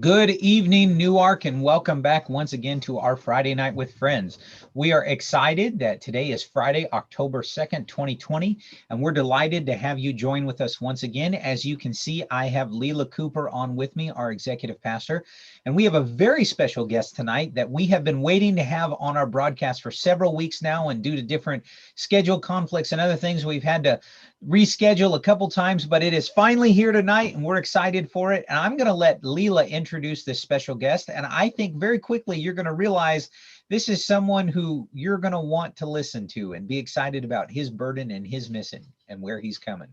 Good evening, Newark, and welcome back once again to our Friday Night with Friends. We are excited that today is Friday, October 2nd, 2020, and we're delighted to have you join with us once again. As you can see, I have Leila Cooper on with me, our executive pastor, and we have a very special guest tonight that we have been waiting to have on our broadcast for several weeks now, and due to different schedule conflicts and other things, we've had to reschedule a couple times, but it is finally here tonight and we're excited for it. And I'm going to let Leila introduce this special guest. And I think very quickly you're going to realize this is someone who you're going to want to listen to and be excited about his burden and his mission and where he's coming.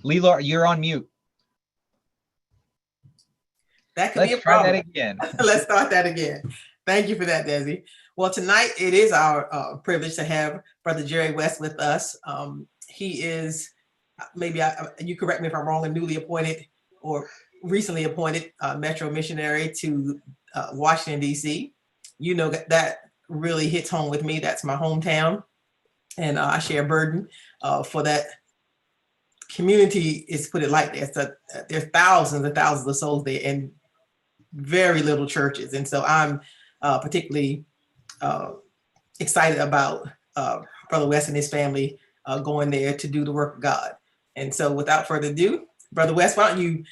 Leila, you're on mute. That could be Let's a try that problem. again. Let's start that again. Thank you for that, Desi. Well, tonight it is our privilege to have Brother Jerry West with us. He is, maybe you correct me if I'm wrong, a newly appointed or recently appointed Metro missionary to Washington, D.C. You know, that really hits home with me. That's my hometown. And I share a burden for that community, is put it like this. There's thousands and thousands of souls there and very little churches. And so I'm particularly excited about Brother West and his family going there to do the work of God. And so without further ado, Brother West, why don't you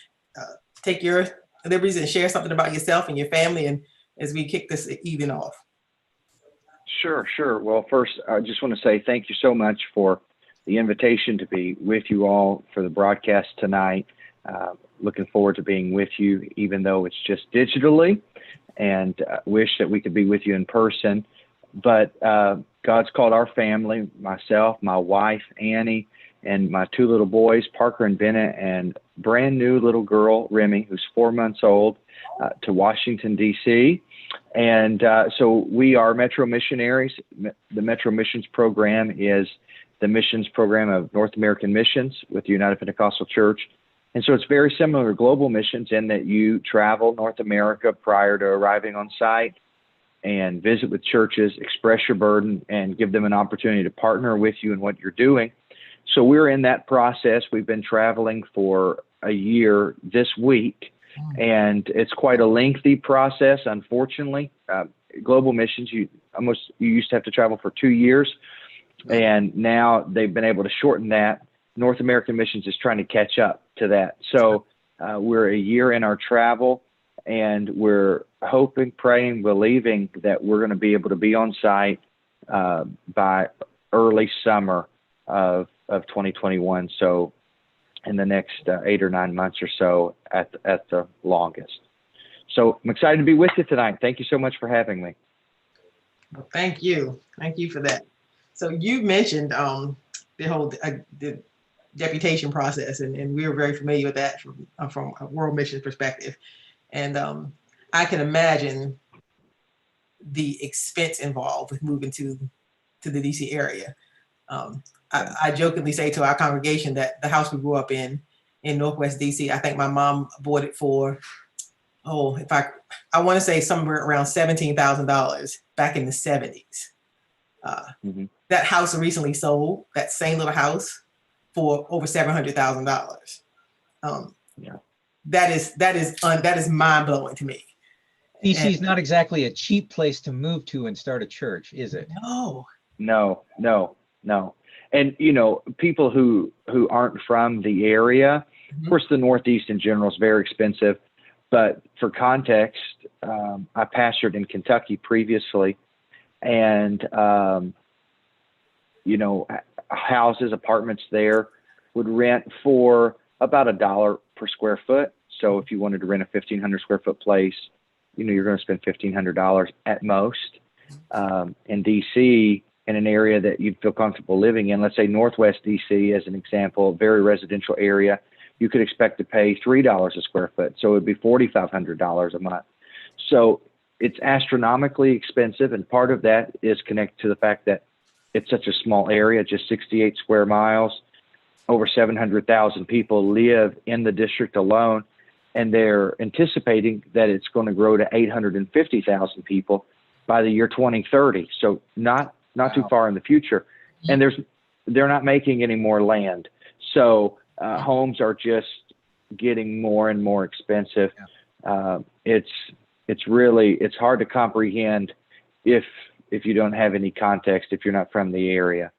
take your liberties and share something about yourself and your family, and as we kick this evening off. Sure, sure. Well, first, I just want to say thank you so much for the invitation to be with you all for the broadcast tonight. Looking forward to being with you, even though it's just digitally, and wish that we could be with you in person. But God's called our family, myself, my wife, Annie, and my two little boys, Parker and Bennett, and brand new little girl, Remy, who's 4 months old, to Washington, D.C. And so we are Metro missionaries. The Metro Missions Program is the missions program of North American Missions with the United Pentecostal Church. And so it's very similar to global missions in that you travel North America prior to arriving on site and visit with churches, express your burden, and give them an opportunity to partner with you in what you're doing. So we're in that process. We've been traveling for a year this week, and it's quite a lengthy process, unfortunately. Global missions, you used to have to travel for 2 years, and now they've been able to shorten that. North American Missions is trying to catch up to that. So we're a year in our travel, and we're hoping, praying, believing that we're going to be able to be on site by early summer of 2021. So in the next 8 or 9 months or so at the longest. So I'm excited to be with you tonight. Thank you so much for having me. Well, thank you. Thank you for that. So you mentioned the whole the deputation process, and we were very familiar with that from a world mission perspective. And I can imagine the expense involved with moving to the DC area. I jokingly say to our congregation that the house we grew up in Northwest DC, I think my mom bought it for, I want to say somewhere around $17,000 back in the 70s. That house recently sold, that same little house, for over $700,000. That is mind blowing to me. DC is not exactly a cheap place to move to and start a church, is it? No. And people who aren't from the area, of course, the Northeast in general is very expensive. But for context, I pastored in Kentucky previously, and houses, apartments there would rent for about $1 per square foot. So if you wanted to rent a 1,500 square foot place, you're going to spend $1,500 at most. In DC, in an area that you'd feel comfortable living in, let's say Northwest DC as an example, very residential area, you could expect to pay $3 a square foot. So it would be $4,500 a month. So it's astronomically expensive. And part of that is connected to the fact that it's such a small area, just 68 square miles. Over 700,000 people live in the district alone, and they're anticipating that it's going to grow to 850,000 people by the year 2030. So not too far in the future. And they're not making any more land. So homes are just getting more and more expensive. It's hard to comprehend if you don't have any context, if you're not from the area.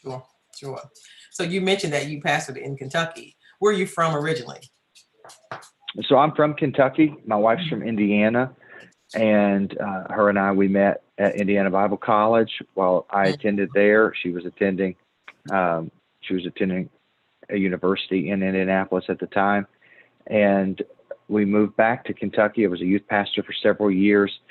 Sure. So you mentioned that you pastored in Kentucky. Where are you from originally? So I'm from Kentucky. My wife's from Indiana, and her and I, we met at Indiana Bible College while I attended there. She was attending a university in Indianapolis at the time, and we moved back to Kentucky. I was a youth pastor for several years,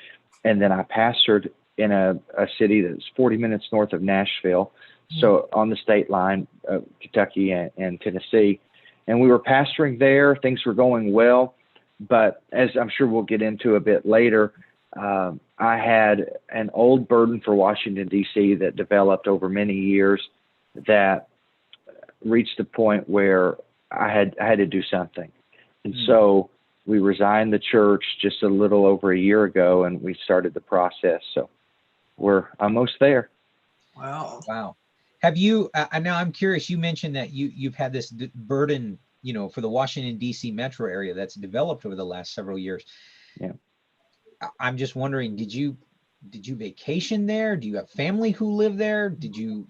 and then I pastored in a city that's 40 minutes north of Nashville, so on the state line of Kentucky and Tennessee. And we were pastoring there. Things were going well. but as I'm sure we'll get into a bit later, I had an old burden for Washington, D.C. that developed over many years that reached a point where I had to do something. And so we resigned the church just a little over a year ago, and we started the process. So we're almost there. Wow. Wow. Have you, now I'm curious, you mentioned that you've had this burden, for the Washington, D.C. metro area that's developed over the last several years. Yeah. I'm just wondering, did you vacation there? Do you have family who live there? Did you,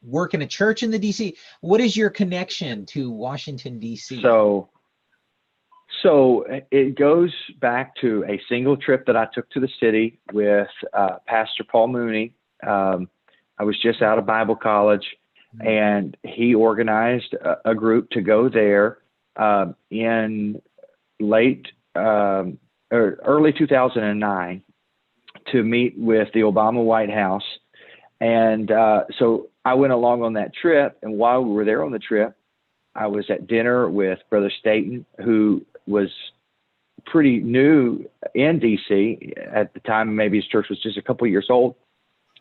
work in a church in the DC? What is your connection to Washington, DC? So it goes back to a single trip that I took to the city with Pastor Paul Mooney. I was just out of Bible college, and he organized a group to go there in early 2009 to meet with the Obama White House. And so I went along on that trip, and while we were there on the trip, I was at dinner with Brother Staten, who was pretty new in D.C. at the time. Maybe his church was just a couple of years old.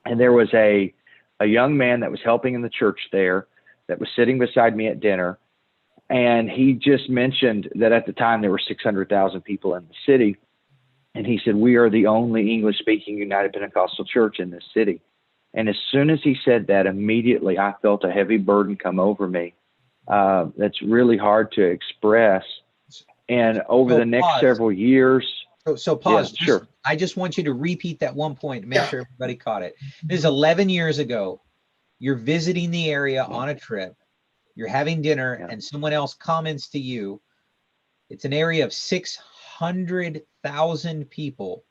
And there was a young man that was helping in the church there that was sitting beside me at dinner. And he just mentioned that at the time there were 600,000 people in the city. And he said, we are the only English-speaking United Pentecostal church in this city. And as soon as he said that, immediately I felt a heavy burden come over me. That's really hard to express. And over the next several years. So pause. Yeah, sure. I just want you to repeat that one point, make sure everybody caught it. This is 11 years ago. You're visiting the area on a trip. You're having dinner, and someone else comments to you. It's an area of 600,000 people.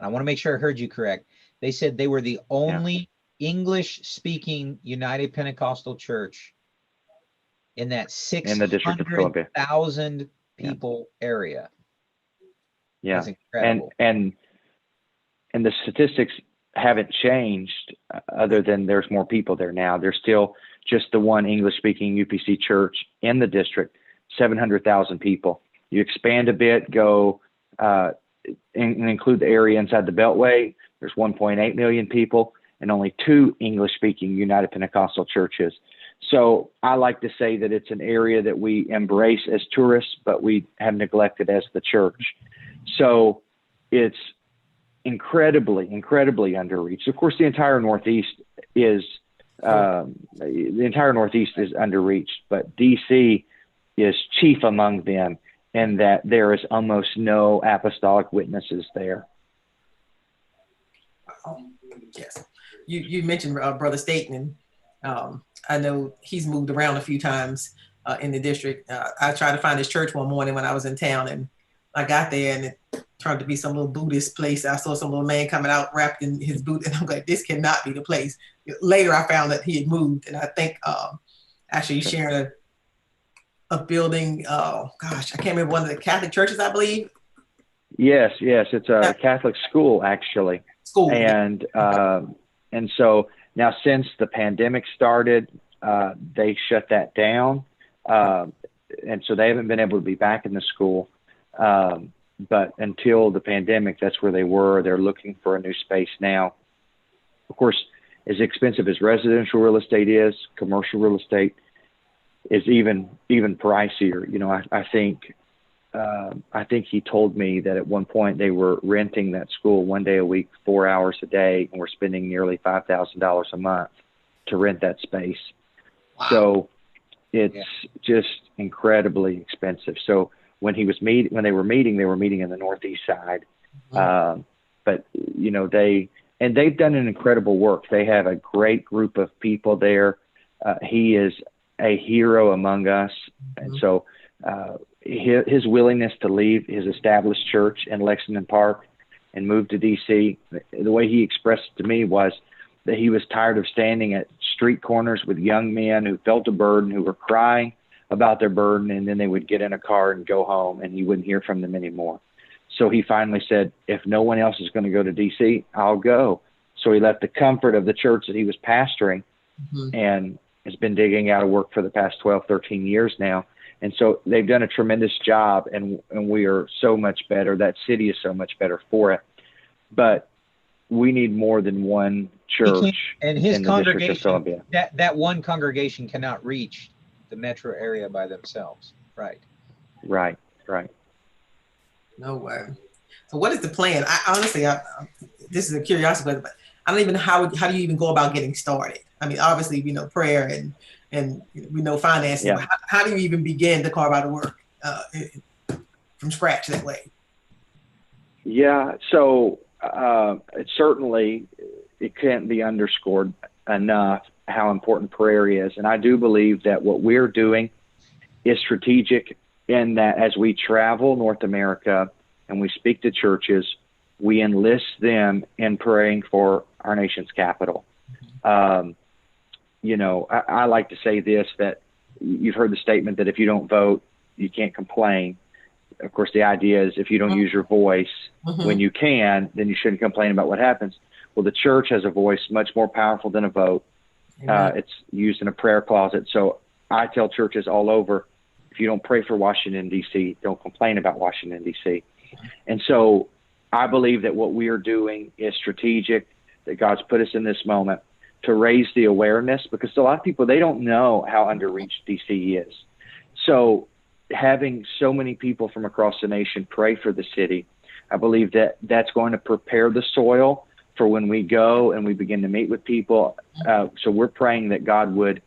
I want to make sure I heard you correct. They said they were the only English-speaking United Pentecostal church in that 600,000 people area. Yeah. That's incredible. And the statistics haven't changed other than there's more people there now. There's still just the one English-speaking UPC church in the district, 700,000 people. You expand a bit, go and include the area inside the Beltway, there's 1.8 million people and only 2 English-speaking United Pentecostal churches. So I like to say that it's an area that we embrace as tourists, but we have neglected as the church. So it's incredibly, incredibly underreached. Of course, the entire Northeast is underreached, but DC is chief among them in that there is almost no apostolic witnesses there. Yes, you mentioned Brother Staten. I know he's moved around a few times in the district. I tried to find his church one morning when I was in town, and I got there, and it turned to be some little Buddhist place. I saw some little man coming out wrapped in his boot, and I'm like, this cannot be the place. Later, I found that he had moved, and I think actually he's sharing a building. Oh gosh, I can't remember, one of the Catholic churches, I believe. Yes, it's a Catholic school actually. School. And so now since the pandemic started, they shut that down, and so they haven't been able to be back in the school. But until the pandemic, that's where they were. They're looking for a new space now. Of course, as expensive as residential real estate is, commercial real estate is even pricier. You know, I think he told me that at one point they were renting that school 1 day a week, 4 hours a day, and we're spending nearly $5,000 a month to rent that space. Wow. So it's just incredibly expensive. So when they were meeting in the Northeast side. Mm-hmm. But you know, they've done an incredible work. They have a great group of people there. He is a hero among us. Mm-hmm. And so his willingness to leave his established church in Lexington Park and move to DC, the way he expressed it to me was that he was tired of standing at street corners with young men who felt a burden, who were crying about their burden, and then they would get in a car and go home, and he wouldn't hear from them anymore. So he finally said, if no one else is going to go to DC, I'll go. So he left the comfort of the church that he was pastoring, mm-hmm. and has been digging out of work for the past 12, 13 years now, And so they've done a tremendous job, and we are so much better. That city is so much better for it. But we need more than one church and his in the District of congregation, Columbia. that one congregation cannot reach the metro area by themselves. Right. Right. No way. So what is the plan? I honestly, this is a curiosity, but I don't even know how do you even go about getting started? I mean, obviously, we know prayer and we know financing, Yeah. but how do you even begin to carve out a work from scratch that way? Yeah. So it can't be underscored enough how important prayer is. And I do believe that what we're doing is strategic in that as we travel North America and we speak to churches, we enlist them in praying for our nation's capital. I like to say this, that you've heard the statement that if you don't vote, you can't complain. Of course, the idea is if you don't use your voice when you can, then you shouldn't complain about what happens. Well, the church has a voice much more powerful than a vote. It's used in a prayer closet. So I tell churches all over, if you don't pray for Washington, D.C., don't complain about Washington, D.C. And so I believe that what we are doing is strategic, that God's put us in this moment to raise the awareness, because a lot of people, they don't know how underreached D.C. is. So having so many people from across the nation pray for the city, I believe that that's going to prepare the soil for when we go and we begin to meet with people. So we're praying that God would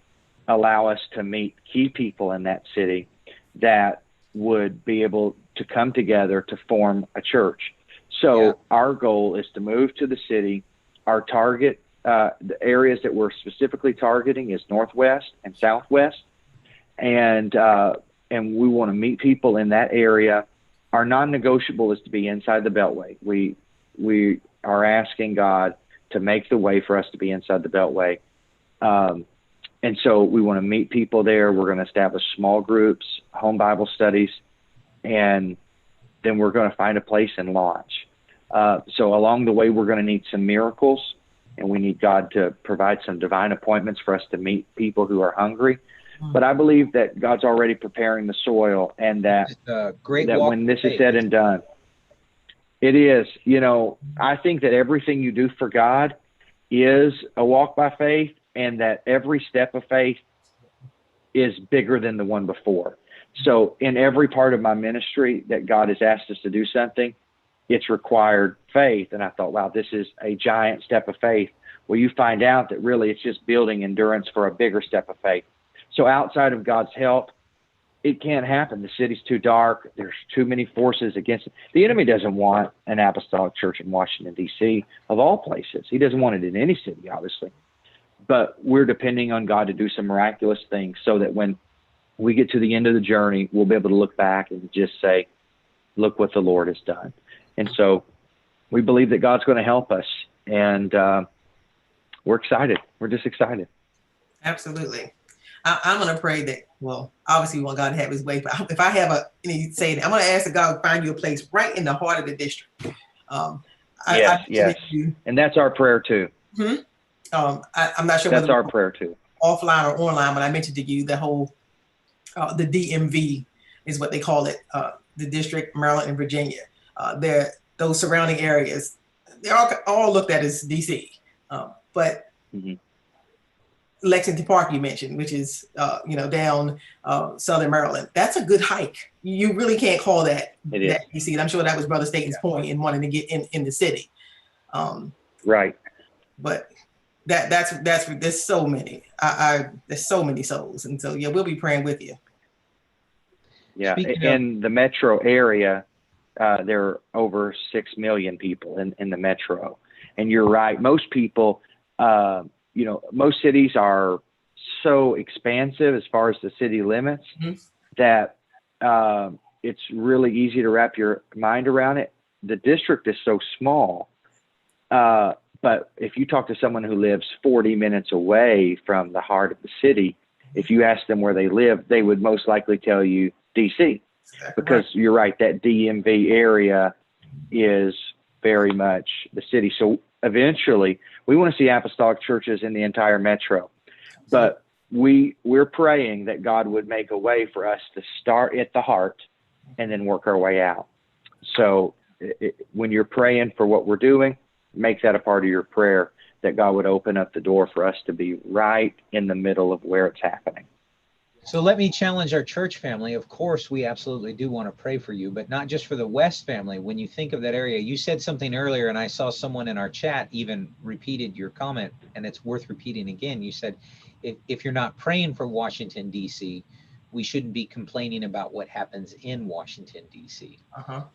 allow us to meet key people in that city that would be able to come together to form a church. So our goal is to move to the city. Our target, the areas that we're specifically targeting is Northwest and Southwest. And we want to meet people in that area. Our non-negotiable is to be inside the Beltway. We are asking God to make the way for us to be inside the Beltway. And so we want to meet people there. We're going to establish small groups, home Bible studies, and then we're going to find a place and launch. So along the way, we're going to need some miracles, and we need God to provide some divine appointments for us to meet people who are hungry. But I believe that God's already preparing the soil, and that when this is said and done, it is. I think that everything you do for God is a walk by faith, and that every step of faith is bigger than the one before. So in every part of my ministry that God has asked us to do something, it's required faith. And I thought, wow, this is a giant step of faith. Well, you find out that really it's just building endurance for a bigger step of faith. So outside of God's help, it can't happen. The city's too dark. There's too many forces against it. The enemy doesn't want an apostolic church in Washington, D.C., of all places. He doesn't want it in any city, obviously. But we're depending on God to do some miraculous things so that when we get to the end of the journey, we'll be able to look back and just say, look what the Lord has done. And so we believe that God's going to help us. And we're excited. We're just excited. Absolutely. I'm going to pray that, well, obviously we want God to have his way, but if I have any say, I'm going to ask that God find you a place right in the heart of the district. Yes. And that's our prayer too. I'm not sure that's our prayer too. Offline or online, but I mentioned to you the whole, the DMV is what they call it, the district, Maryland and Virginia. Those surrounding areas, they're all looked at as DC, but Lexington Park you mentioned, which is down Southern Maryland. That's a good hike. You really can't call that DC. And I'm sure that was Brother Staten's point in wanting to get in the city. Right. But there's so many. There's so many souls, and so we'll be praying with you. Yeah, in the metro area, there are over 6 million people in the metro, and you're right. Most people. Most cities are so expansive as far as the city limits that it's really easy to wrap your mind around it. The district is so small, but if you talk to someone who lives 40 minutes away from the heart of the city, if you ask them where they live, they would most likely tell you DC, because you're right, that DMV area is very much the city. So eventually, we want to see apostolic churches in the entire metro. But we're praying that God would make a way for us to start at the heart and then work our way out. So when you're praying for what we're doing, make that a part of your prayer, that God would open up the door for us to be right in the middle of where it's happening. So let me challenge our church family. Of course, we absolutely do want to pray for you, but not just for the West family. When you think of that area, you said something earlier, and I saw someone in our chat even repeated your comment, and it's worth repeating again. You said, if you're not praying for Washington, D.C., we shouldn't be complaining about what happens in Washington, D.C.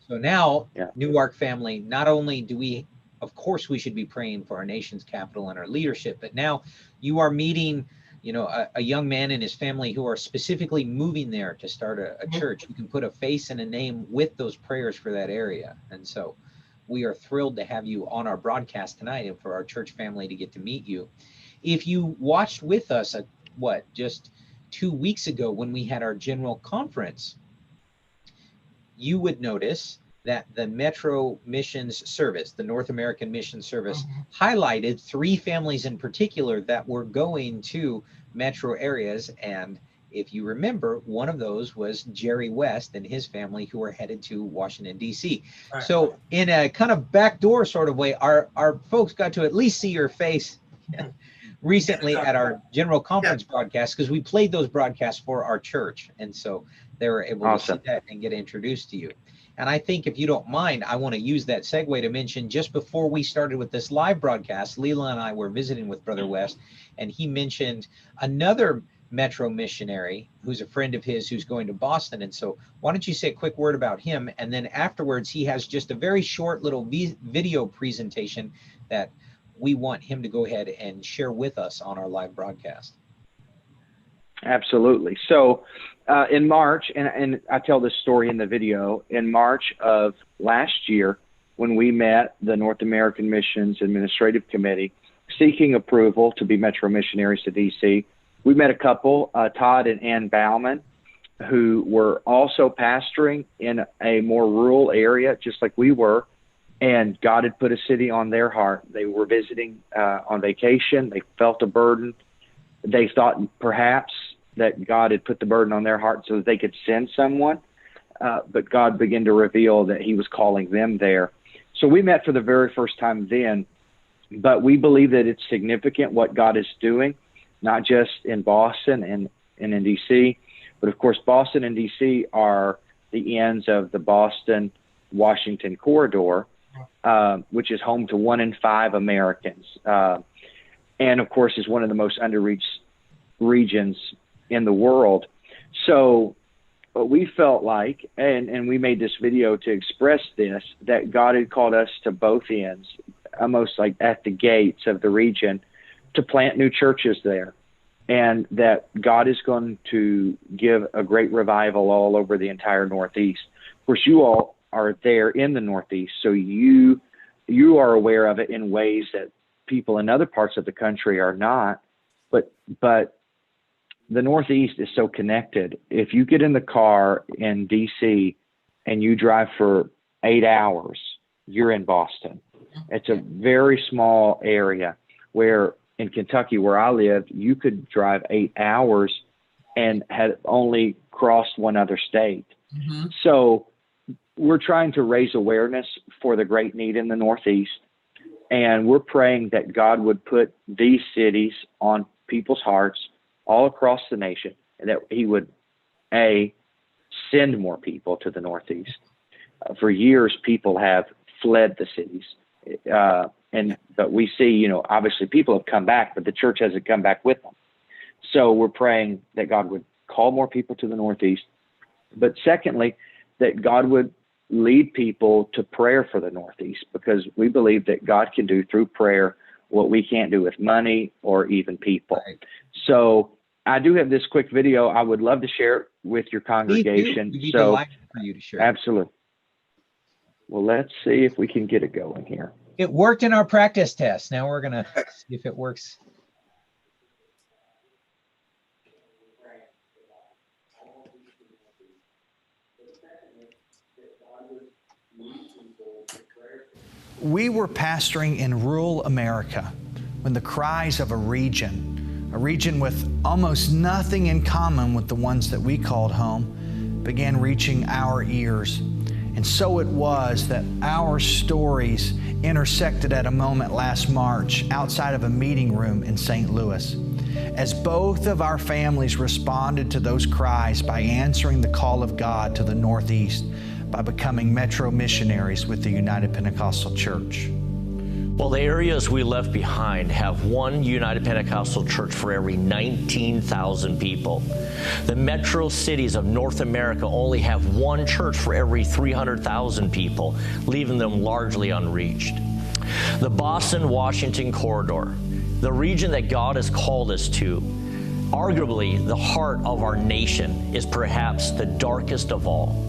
So now, Newark family, not only do we, of course, we should be praying for our nation's capital and our leadership, but now you are meeting a young man and his family who are specifically moving there to start a church. You can put a face and a name with those prayers for that area. And so we are thrilled to have you on our broadcast tonight and for our church family to get to meet you. If you watched with us at just 2 weeks ago when we had our general conference, you would notice that the Metro Missions Service, the North American Mission Service, highlighted 3 families in particular that were going to metro areas. And if you remember, one of those was Jerry West and his family, who were headed to Washington, D.C. Right. So in a kind of backdoor sort of way, our folks got to at least see your face recently at our general conference broadcast, because we played those broadcasts for our church. And so they were able to see that and get introduced to you. And I think, if you don't mind, I want to use that segue to mention, just before we started with this live broadcast, Leela and I were visiting with Brother West, and he mentioned another Metro missionary who's a friend of his who's going to Boston. And so why don't you say a quick word about him? And then afterwards, he has just a very short little video presentation that we want him to go ahead and share with us on our live broadcast. Absolutely. So in March, and I tell this story in the video, in March of last year, when we met the North American Missions Administrative Committee seeking approval to be Metro missionaries to D.C., we met a couple, Todd and Ann Bauman, who were also pastoring in a more rural area, just like we were, and God had put a city on their heart. They were visiting on vacation. They felt a burden. They thought perhaps that God had put the burden on their heart so that they could send someone, but God began to reveal that he was calling them there. So we met for the very first time then, but we believe that it's significant what God is doing, not just in Boston and in D.C., but of course Boston and D.C. are the ends of the Boston-Washington corridor, which is home to 1 in 5 Americans, and of course is one of the most underreached regions in the world. So we felt like, and we made this video to express this, that God had called us to both ends, almost like at the gates of the region, to plant new churches there, and that God is going to give a great revival all over the entire Northeast. Of course, you all are there in the Northeast, so you are aware of it in ways that people in other parts of the country are not, but the Northeast is so connected. If you get in the car in D.C. and you drive for 8 hours, you're in Boston. It's a very small area, where in Kentucky, where I live, you could drive 8 hours and had only crossed one other state. So we're trying to raise awareness for the great need in the Northeast, and we're praying that God would put these cities on people's hearts all across the nation, and that he would, send more people to the Northeast. For years, people have fled the cities, but we see, obviously people have come back, but the church hasn't come back with them. So we're praying that God would call more people to the Northeast, but secondly, that God would lead people to prayer for the Northeast, because we believe that God can do through prayer what we can't do with money or even people. Right. So I do have this quick video. I would love to share it with your congregation. We'd be delighted for you to share. Absolutely. Well, let's see if we can get it going here. It worked in our practice test. Now we're going to see if it works. We were pastoring in rural America when the cries of a region a region with almost nothing in common with the ones that we called home, began reaching our ears. And so it was that our stories intersected at a moment last March outside of a meeting room in St. Louis, as both of our families responded to those cries by answering the call of God to the Northeast by becoming Metro missionaries with the United Pentecostal Church. Well, the areas we left behind have one United Pentecostal church for every 19,000 people. The metro cities of North America only have one church for every 300,000 people, leaving them largely unreached. The Boston-Washington corridor, the region that God has called us to, arguably the heart of our nation, is perhaps the darkest of all.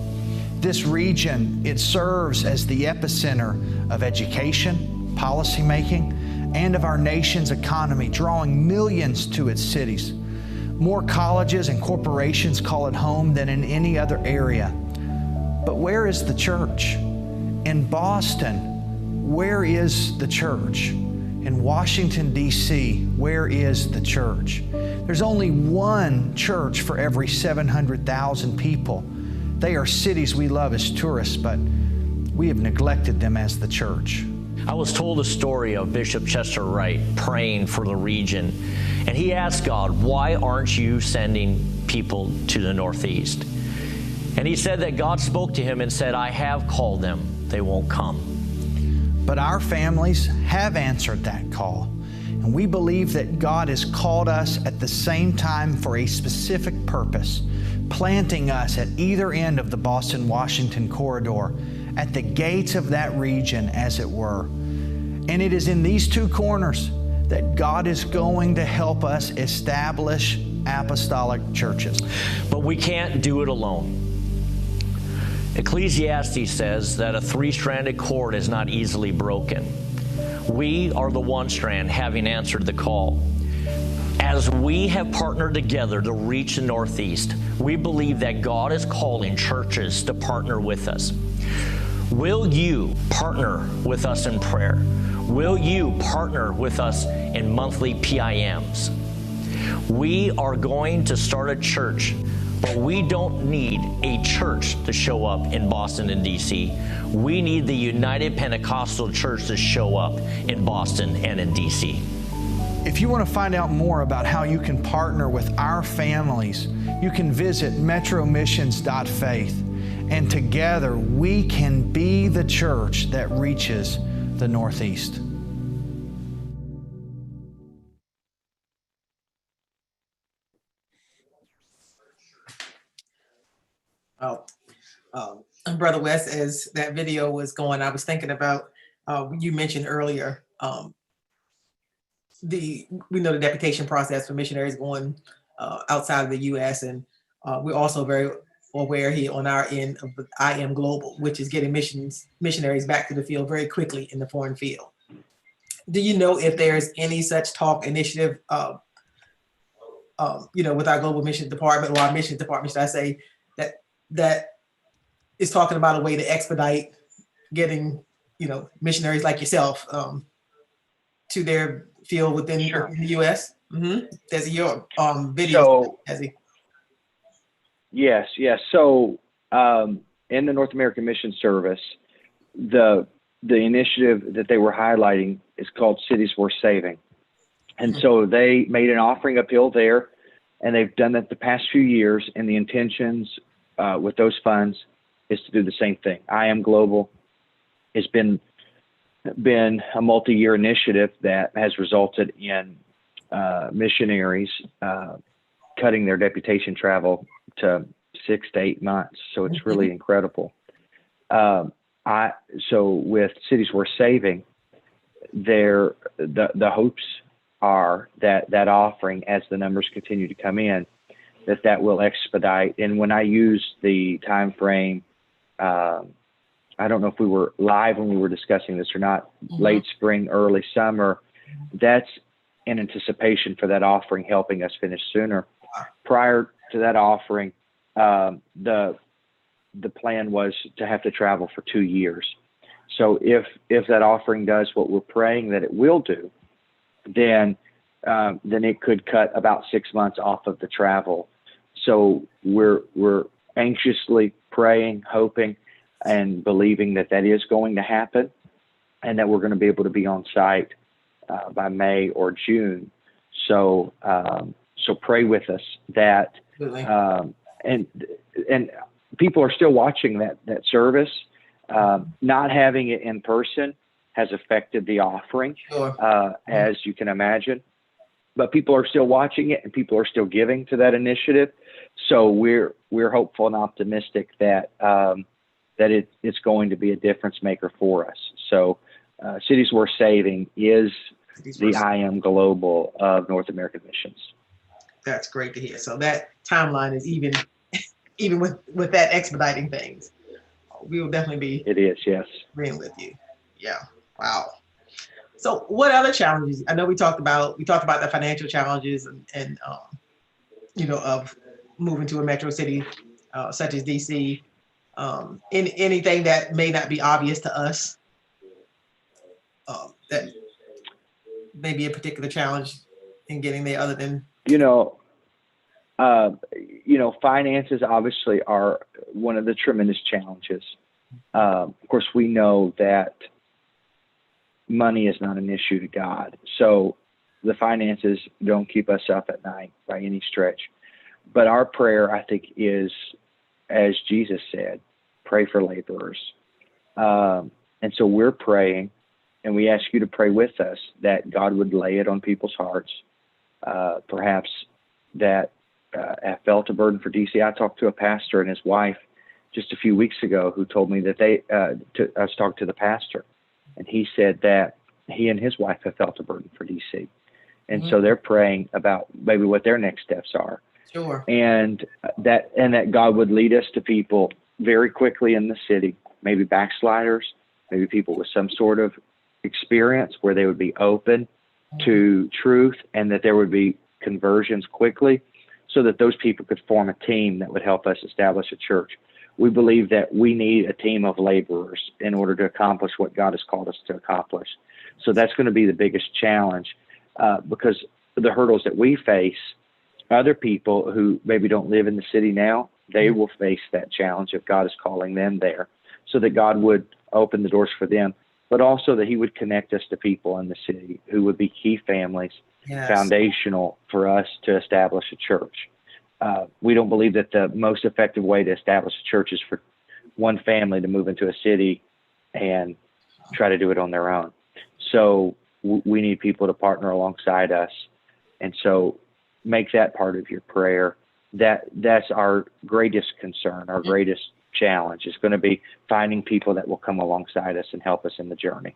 This region, it serves as the epicenter of education, policymaking, and of our nation's economy, drawing millions to its cities. More colleges and corporations call it home than in any other area. But where is the church? In Boston, where is the church? In Washington, D.C., where is the church? There's only one church for every 700,000 people. They are cities we love as tourists, but we have neglected them as the church. I was told a story of Bishop Chester Wright praying for the region, and he asked God, why aren't you sending people to the Northeast? And he said that God spoke to him and said, I have called them, they won't come. But our families have answered that call, and we believe that God has called us at the same time for a specific purpose, planting us at either end of the Boston-Washington corridor, at the gates of that region, as it were. And it is in these two corners that God is going to help us establish apostolic churches. But we can't do it alone. Ecclesiastes says that a three-stranded cord is not easily broken. We are the one strand, having answered the call. As we have partnered together to reach the Northeast, we believe that God is calling churches to partner with us. Will you partner with us in prayer? Will you partner with us in monthly PIMs? We are going to start a church, but we don't need a church to show up in Boston and D.C. We need the United Pentecostal Church to show up in Boston and in D.C. If you want to find out more about how you can partner with our families, you can visit metromissions.faith. And together we can be the church that reaches the Northeast. Brother West, as that video was going, I was thinking about, you mentioned earlier, we know the deputation process for missionaries going outside of the U.S. and we're also very aware here on our end of the I Am Global, which is getting missionaries back to the field very quickly in the foreign field. Do you know if there's any such talk initiative, with our global mission department, or our mission department, should I say, that is talking about a way to expedite getting, missionaries like yourself to their field within the U.S.? Mm-hmm. There's your video. Yes. So in the North American Mission Service, the initiative that they were highlighting is called Cities Worth Saving. And so they made an offering appeal there, and they've done that the past few years, and the intentions with those funds is to do the same thing. I Am Global has been a multi-year initiative that has resulted in missionaries cutting their deputation travel to 6 to 8 months. So it's really incredible. So with Cities Worth Saving, the hopes are that offering, as the numbers continue to come in, that will expedite. And when I use the time frame, I don't know if we were live when we were discussing this or not, late spring, early summer, that's in anticipation for that offering helping us finish sooner. Prior to that offering, the plan was to have to travel for 2 years. So if that offering does what we're praying that it will do, then then it could cut about 6 months off of the travel. So we're anxiously praying, hoping, and believing that that is going to happen, and that we're going to be able to be on site by May or June. So pray with us that, and people are still watching that service. Not having it in person has affected the offering, as you can imagine. But people are still watching it, and people are still giving to that initiative. So we're hopeful and optimistic that it's going to be a difference maker for us. So Cities Worth Saving is the I Am Global of North American Missions. That's great to hear. So that timeline is even with that expediting things. We will definitely be. It is, yes. Agreeing with you. Yeah. Wow. So what other challenges? I know we talked about the financial challenges and of moving to a metro city such as DC. Anything that may not be obvious to us that may be a particular challenge in getting there, other than finances obviously are one of the tremendous challenges. Of course, we know that money is not an issue to God. So the finances don't keep us up at night by any stretch. But our prayer, I think, is, as Jesus said, pray for laborers. And so we're praying, and we ask you to pray with us that God would lay it on people's hearts. Perhaps that have felt a burden for DC. I talked to a pastor and his wife just a few weeks ago who told me that I was talking to the pastor, and he said that he and his wife have felt a burden for DC. And so they're praying about maybe what their next steps are. Sure. And that God would lead us to people very quickly in the city, maybe backsliders, maybe people with some sort of experience where they would be open to truth, and that there would be conversions quickly, so that those people could form a team that would help us establish a church. We believe that we need a team of laborers in order to accomplish what God has called us to accomplish. So that's going to be the biggest challenge, because the hurdles that we face, other people who maybe don't live in the city now, they will face that challenge if God is calling them there, so that God would open the doors for them, but also that he would connect us to people in the city who would be key families, foundational for us to establish a church. We don't believe that the most effective way to establish a church is for one family to move into a city and try to do it on their own. So we need people to partner alongside us. And so make that part of your prayer. That's our greatest concern, our greatest challenge is going to be finding people that will come alongside us and help us in the journey.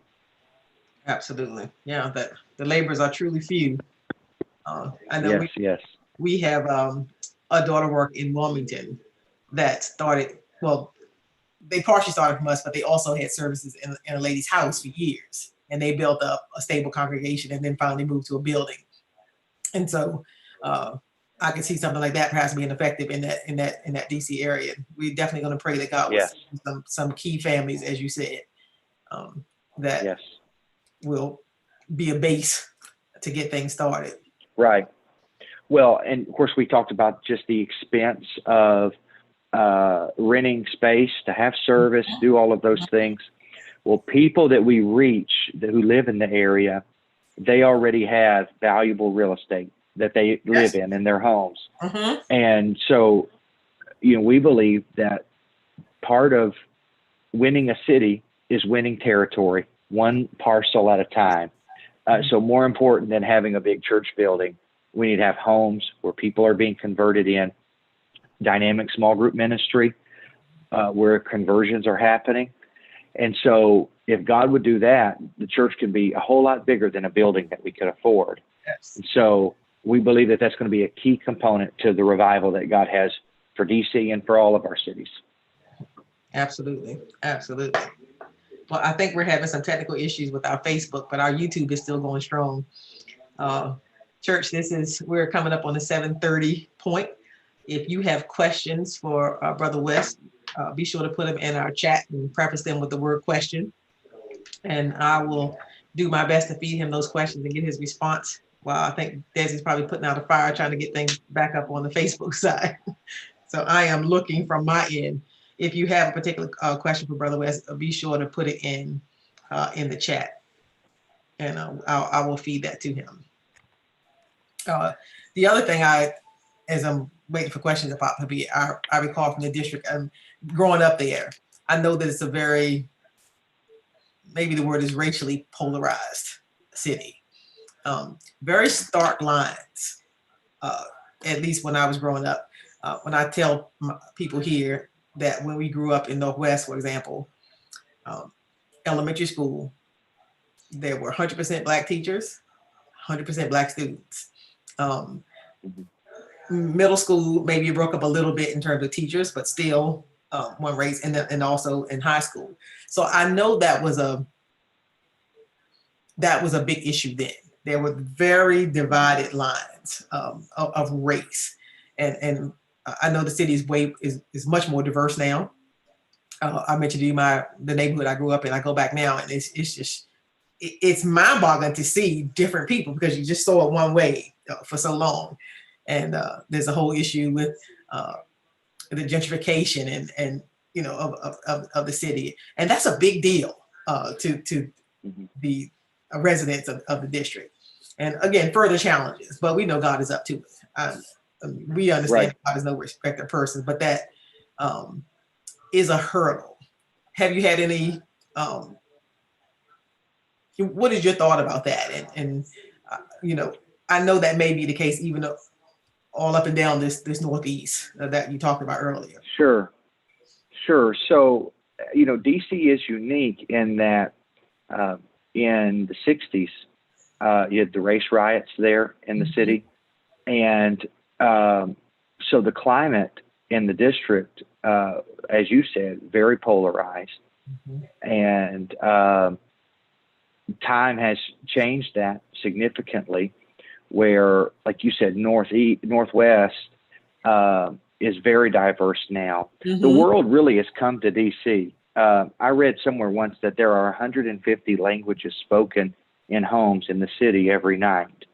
Absolutely. Yeah, the laborers are truly few. I know we have a daughter work in Wilmington that started, well, they partially started from us, but they also had services in a lady's house for years. And they built up a stable congregation and then finally moved to a building. And so I could see something like that perhaps being effective in that DC area. We're definitely going to pray that God will send some key families, as you said, that will be a base to get things started. Right. Well, and of course we talked about just the expense of renting space to have service, do all of those things. Well, people that we reach who live in the area, they already have valuable real estate that they live in their homes. And so, we believe that part of winning a city is winning territory, one parcel at a time. So more important than having a big church building, we need to have homes where people are being converted in, dynamic small group ministry, where conversions are happening. And so if God would do that, the church can be a whole lot bigger than a building that we could afford. And so we believe that that's going to be a key component to the revival that God has for DC and for all of our cities. Absolutely. Absolutely. Well, I think we're having some technical issues with our Facebook, but our YouTube is still going strong. Church, we're coming up on the 7:30 point. If you have questions for Brother West, be sure to put them in our chat and preface them with the word question. And I will do my best to feed him those questions and get his response Wow, I think Desi's probably putting out a fire trying to get things back up on the Facebook side. So I am looking from my end. If you have a particular question for Brother West, be sure to put it in the chat, and I will feed that to him. The other thing as I'm waiting for questions to pop up, I recall from the district, growing up there, I know that it's a very, maybe the word is racially polarized city. Very stark lines, at least when I was growing up. When I tell people here that when we grew up in Northwest, for example, elementary school, there were 100% Black teachers, 100% Black students. Middle school, maybe it broke up a little bit in terms of teachers, but still one race, and also in high school. So I know that was a big issue then. There were very divided lines of race, and I know the city is much more diverse now. I mentioned to you the neighborhood I grew up in. I go back now, and it's mind-boggling to see different people, because you just saw it one way for so long. And there's a whole issue with the gentrification and of the city, and that's a big deal to the residents of the district. And again, further challenges, but we know God is up to it. We understand Right. God is no respecter of persons, but that is a hurdle. Have you had any? What is your thought about that? And I know that may be the case even all up and down this Northeast that you talked about earlier. Sure. So, DC is unique in that in the 60s, you had the race riots there in the city. And so the climate in the district, as you said, very polarized. And time has changed that significantly, where, like you said, Northwest is very diverse now. The world really has come to DC. I read somewhere once that there are 150 languages spoken in homes in the city every night.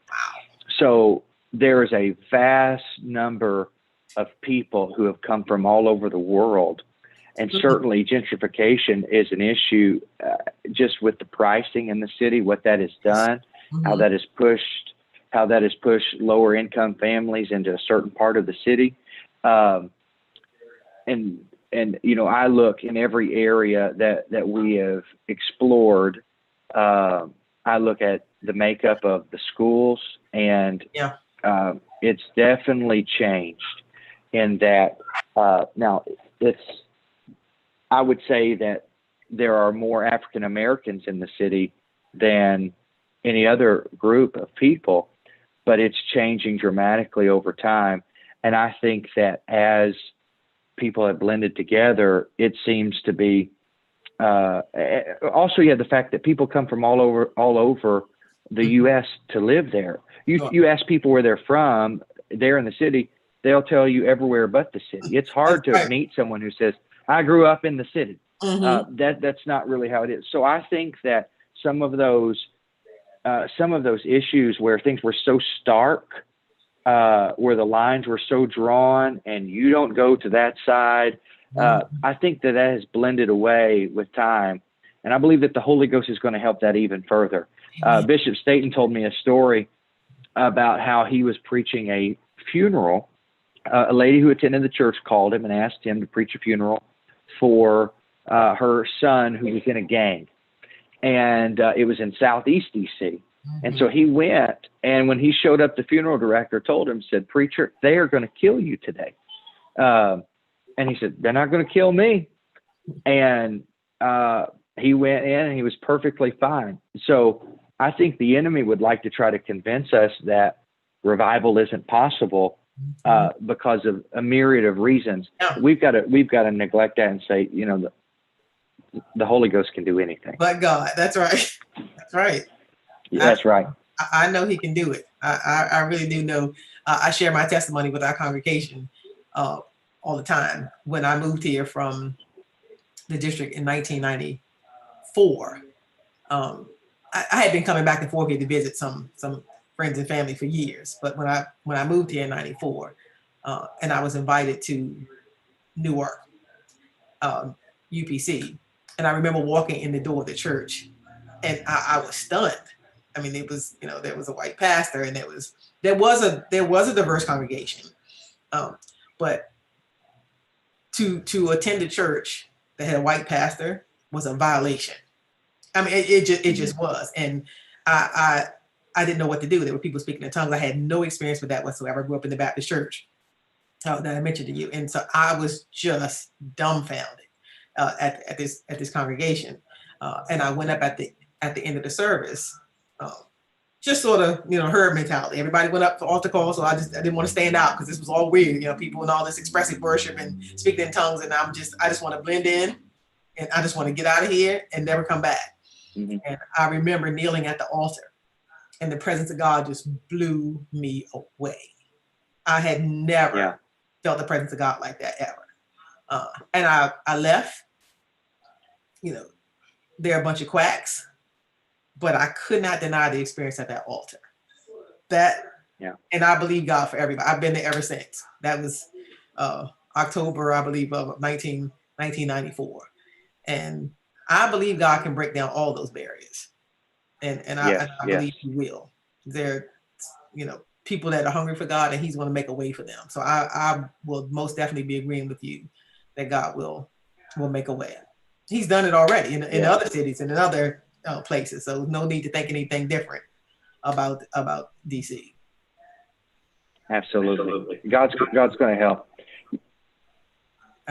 So there is a vast number of people who have come from all over the world. And certainly gentrification is an issue, just with the pricing in the city, what that has done, how that has pushed lower income families into a certain part of the city. And I look in every area that we have explored. I look at the makeup of the schools, and it's definitely changed in that. Now, I would say that there are more African Americans in the city than any other group of people, but it's changing dramatically over time. And I think that as people have blended together, it seems to be also, the fact that people come from all over the U.S. to live there. You ask people where they're from, they're in the city, they'll tell you everywhere but the city. It's hard to meet someone who says, I grew up in the city. That's not really how it is. So I think that some of those issues where things were so stark, where the lines were so drawn, and you don't go to that side, I think that has blended away with time. And I believe that the Holy Ghost is going to help that even further. Bishop Staten told me a story about how he was preaching a funeral. A lady who attended the church called him and asked him to preach a funeral for her son who was in a gang. And it was in Southeast DC. And so he went, and when he showed up, the funeral director told him, said, "Preacher, they are going to kill you today." And he said, "They're not going to kill me." And he went in, and he was perfectly fine. So I think the enemy would like to try to convince us that revival isn't possible because of a myriad of reasons. We've got to neglect that and say, the Holy Ghost can do anything. But God, that's right. That's right. That's right. I know He can do it. I really do know. I share my testimony with our congregation all the time. When I moved here from the district in 1994, I had been coming back and forth here to visit some friends and family for years. But when I moved here in '94, and I was invited to Newark, UPC, and I remember walking in the door of the church, and I was stunned. I mean, it was, there was a white pastor, and there was a diverse congregation, but to attend a church that had a white pastor was a violation. I mean, it just was, and I didn't know what to do. There were people speaking in tongues. I had no experience with that whatsoever. I grew up in the Baptist church that I mentioned to you, and so I was just dumbfounded at this congregation, and I went up at the end of the service, just sort of herd mentality. Everybody went up for altar call, so I didn't want to stand out because this was all weird, people and all this expressive worship and speaking in tongues, and I just want to blend in, and I just want to get out of here and never come back. Mm-hmm. And I remember kneeling at the altar, and the presence of God just blew me away. I had never felt the presence of God like that ever. And I left. They're a bunch of quacks, but I could not deny the experience at that altar. And I believe God for everybody. I've been there ever since. That was October, I believe, of 1994. And I believe God can break down all those barriers. And I believe he will. There, people that are hungry for God, and he's going to make a way for them. So I will most definitely be agreeing with you that God will make a way. He's done it already in other cities and in other places. So no need to think anything different about DC. Absolutely. God's going to help.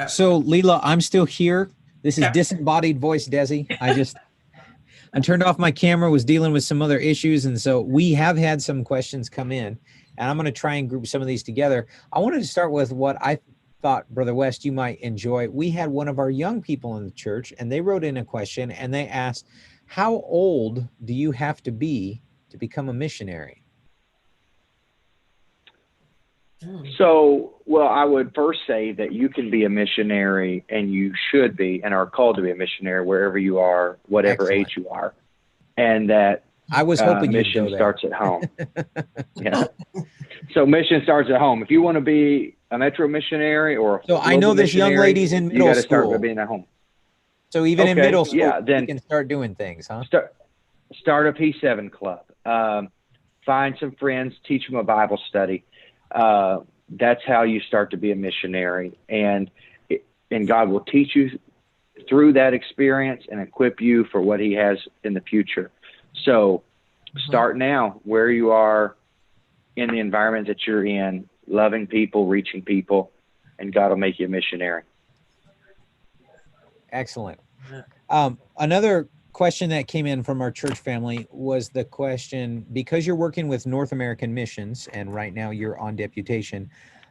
So Leela, I'm still here. This is disembodied voice Desi. I turned off my camera, was dealing with some other issues. And so we have had some questions come in, and I'm going to try and group some of these together. I wanted to start with what I thought, Brother West, you might enjoy. We had one of our young people in the church, and they wrote in a question, and they asked, how old do you have to be to become a missionary? So, well, I would first say that you can be a missionary, and you should be and are called to be a missionary wherever you are, whatever age you are. And that I was hoping mission starts at home. So mission starts at home. If you want to be a metro missionary or so I know there's young ladies in middle school. You got to start by being at home. So even in middle school, then you can start doing things, huh? Start a P7 club. Find some friends, teach them a Bible study. That's how you start to be a missionary, and God will teach you through that experience and equip you for what he has in the future. So start now where you are in the environment that you're in, loving people, reaching people, and God will make you a missionary. Excellent. Another question that came in from our church family was the question, because you're working with North American missions and right now you're on deputation,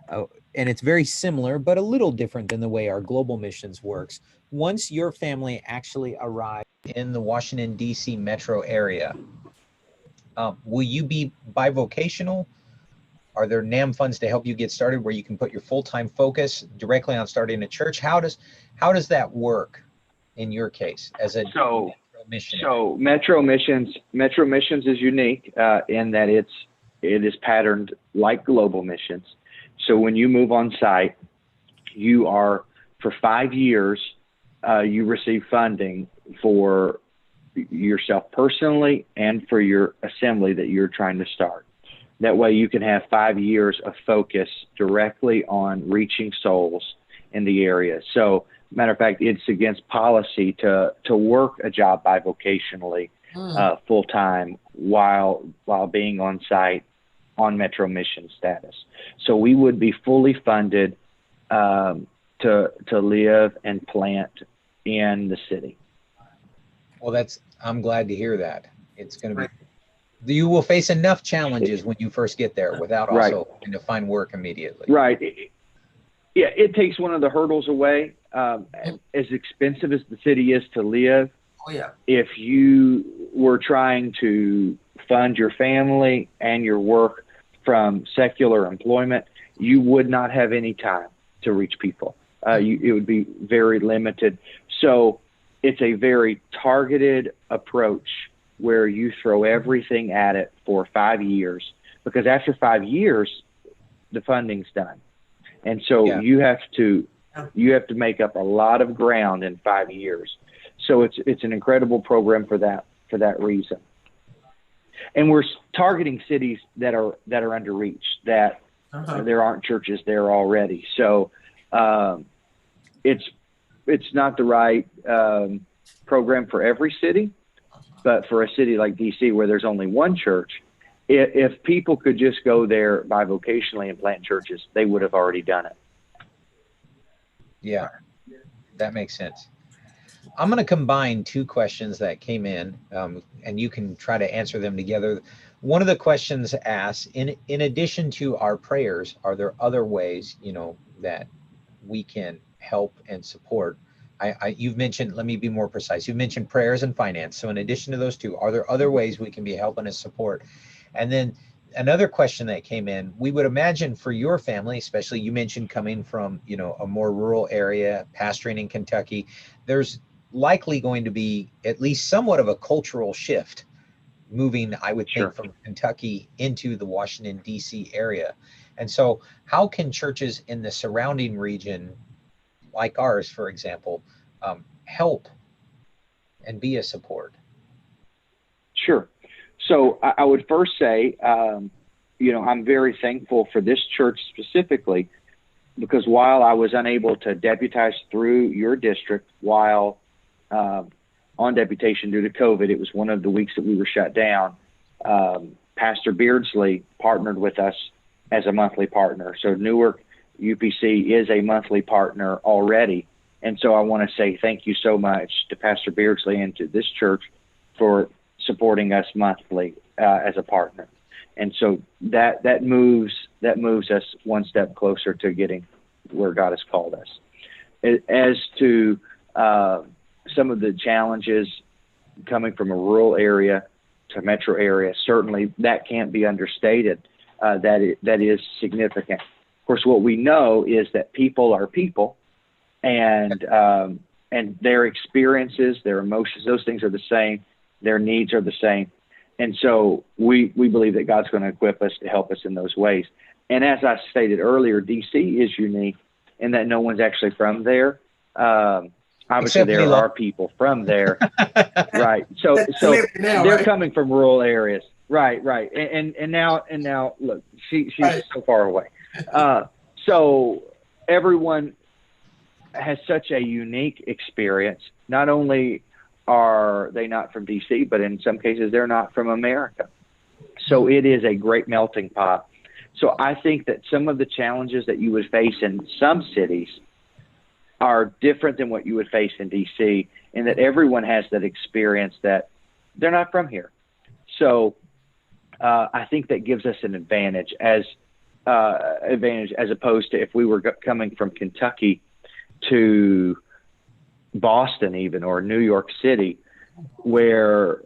and it's very similar, but a little different than the way our global missions works. Once your family actually arrives in the Washington, D.C. metro area, will you be bivocational? Are there NAM funds to help you get started where you can put your full-time focus directly on starting a church? How does that work in your case as a missionary? So Metro Missions is unique in that it is patterned like global missions. So when you move on site, you are for 5 years, you receive funding for yourself personally and for your assembly that you're trying to start. That way you can have 5 years of focus directly on reaching souls in the area. So matter of fact, it's against policy to work a job bivocationally full time while being on site on Metro Mission status. So we would be fully funded to live and plant in the city. Well, I'm glad to hear that. It's going to be, you will face enough challenges when you first get there without also having to find work immediately. Right. It takes one of the hurdles away. As expensive as the city is to live, if you were trying to fund your family and your work from secular employment, you would not have any time to reach people. It would be very limited. So it's a very targeted approach where you throw everything at it for 5 years, because after 5 years, the funding's done. And so Yeah. you have to make up a lot of ground in 5 years. So it's an incredible program for that reason. And we're targeting cities that are under reach, that there aren't churches there already. So it's not the right program for every city, but for a city like DC where there's only one church, if people could just go there bivocationally and plant churches, they would have already done it. Yeah, that makes sense. I'm going to combine two questions that came in, and you can try to answer them together. One of the questions asks, in addition to our prayers, are there other ways, that we can help and support? You've mentioned, let me be more precise. You've mentioned prayers and finance. So in addition to those two, are there other ways we can be helping and support? And then another question that came in, we would imagine for your family, especially you mentioned coming from, a more rural area, pastoring in Kentucky, there's likely going to be at least somewhat of a cultural shift moving, I would think, Sure. from Kentucky into the Washington, D.C. area. And so how can churches in the surrounding region, like ours, for example, help and be a support? Sure. So I would first say, I'm very thankful for this church specifically, because while I was unable to deputize through your district while on deputation due to COVID, it was one of the weeks that we were shut down. Pastor Beardsley partnered with us as a monthly partner. So Newark UPC is a monthly partner already. And so I want to say thank you so much to Pastor Beardsley and to this church for supporting us monthly as a partner. And so that moves us one step closer to getting where God has called us. As to some of the challenges coming from a rural area to metro area, certainly that can't be understated. That is significant. Of course, what we know is that people are people, and their experiences, their emotions, those things are the same. Their needs are the same. And so we believe that God's going to equip us to help us in those ways. And as I stated earlier, DC is unique in that no one's actually from there. Obviously, Except there are people from there, right? So they're coming from rural areas, right? And now, look, she's so far away. So everyone has such a unique experience. Not only are they not from DC, but in some cases they're not from America. So it is a great melting pot. So I think that some of the challenges that you would face in some cities are different than what you would face in DC, in that everyone has that experience that they're not from here. So I think that gives us an advantage as opposed to if we were coming from Kentucky to Boston even, or New York City, where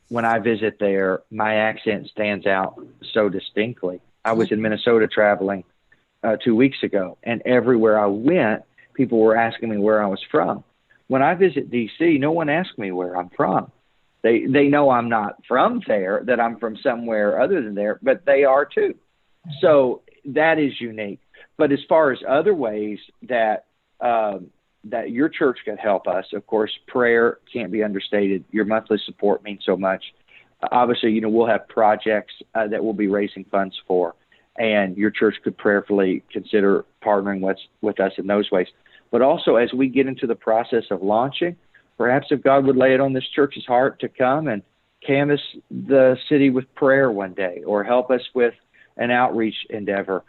when I visit there, my accent stands out so distinctly. I was in Minnesota traveling 2 weeks ago, and everywhere I went, people were asking me where I was from. When I visit DC, no one asks me where I'm from. They know I'm not from there, that I'm from somewhere other than there, but they are too. So that is unique. But as far as other ways that your church could help us, of course, prayer can't be understated. Your monthly support means so much. Obviously, we'll have projects that we'll be raising funds for, and your church could prayerfully consider partnering with us in those ways. But also, as we get into the process of launching, perhaps if God would lay it on this church's heart to come and canvass the city with prayer one day, or help us with an outreach endeavor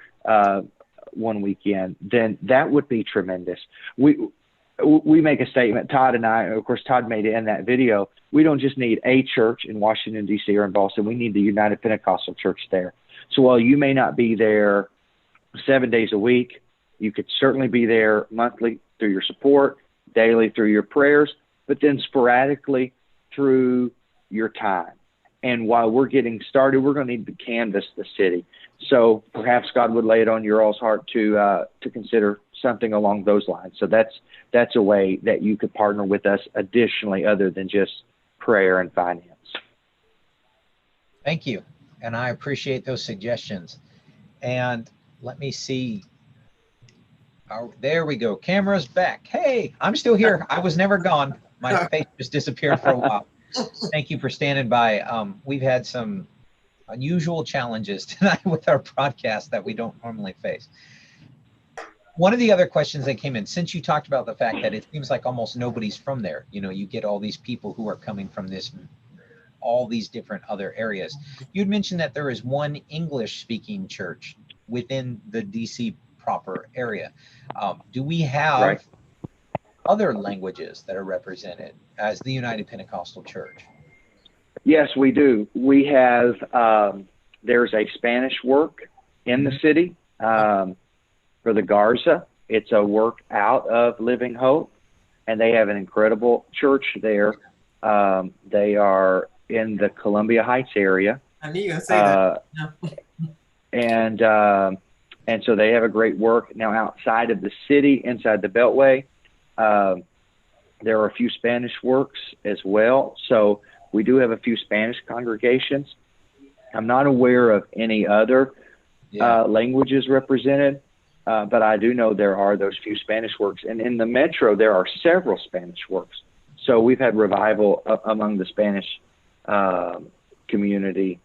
one weekend, then that would be tremendous. We make a statement, Todd and I, of course, Todd made it in that video. We don't just need a church in Washington, D.C. or in Boston. We need the United Pentecostal Church there. So while you may not be there 7 days a week, you could certainly be there monthly through your support, daily through your prayers, but then sporadically through your time. And while we're getting started, we're going to need to canvass the city. So perhaps God would lay it on your all's heart to consider something along those lines. So that's a way that you could partner with us additionally, other than just prayer and finance. Thank you. And I appreciate those suggestions. And let me see. Oh, there we go. Camera's back. Hey, I'm still here. I was never gone. My face just disappeared for a while. Thank you for standing by. We've had some unusual challenges tonight with our broadcast that we don't normally face. One of the other questions that came in, since you talked about the fact that it seems like almost nobody's from there, you know, you get all these people who are coming from all these different other areas. You'd mentioned that there is one English speaking church within the DC proper area. Do we have Right. other languages that are represented as the United Pentecostal Church? Yes, we do. We have, there's a Spanish work in the city for the Garza. It's a work out of Living Hope, and they have an incredible church there. They are in the Columbia Heights area. I knew you were going to say that. No. And so they have a great work. Now, outside of the city, inside the Beltway, there are a few Spanish works as well. So we do have a few Spanish congregations. I'm not aware of any other languages represented, but I do know there are those few Spanish works. And in the metro, there are several Spanish works. So we've had revival among the Spanish community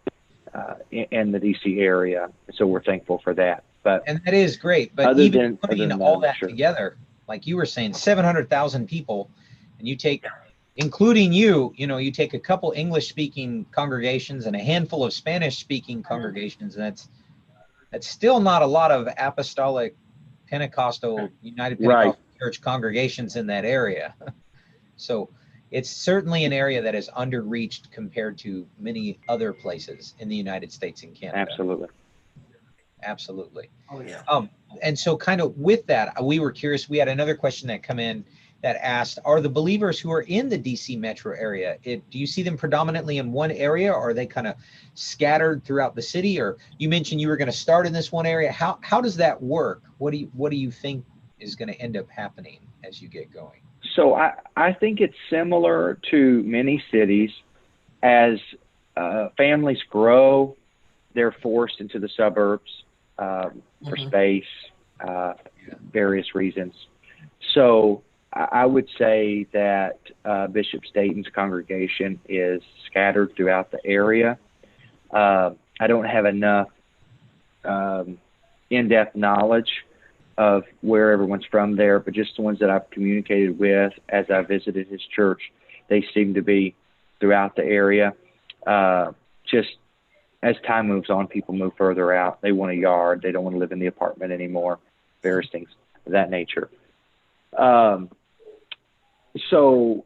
in the DC area. So we're thankful for that. And that is great. But other even than- putting other than all that, that sure. together, like you were saying, 700,000 people, and you take, including you know, you take a couple English speaking congregations and a handful of Spanish speaking congregations, and that's still not a lot of apostolic Pentecostal United Pentecostal Church congregations in that area. So it's certainly an area that is underreached compared to many other places in the United States and Canada. Absolutely. Absolutely. Oh, yeah. And so kind of with that, we were curious, we had another question that come in that asked, are the believers who are in the DC metro area, do you see them predominantly in one area, or are they kind of scattered throughout the city? Or you mentioned you were going to start in this one area. How does that work? What do you think is going to end up happening as you get going? So I think it's similar to many cities. As families grow, they're forced into the suburbs for space, various reasons. So I would say that Bishop Staten's congregation is scattered throughout the area. I don't have enough in-depth knowledge of where everyone's from there, but just the ones that I've communicated with as I visited his church, they seem to be throughout the area. Just as time moves on, people move further out. They want a yard. They don't want to live in the apartment anymore. Various things of that nature. So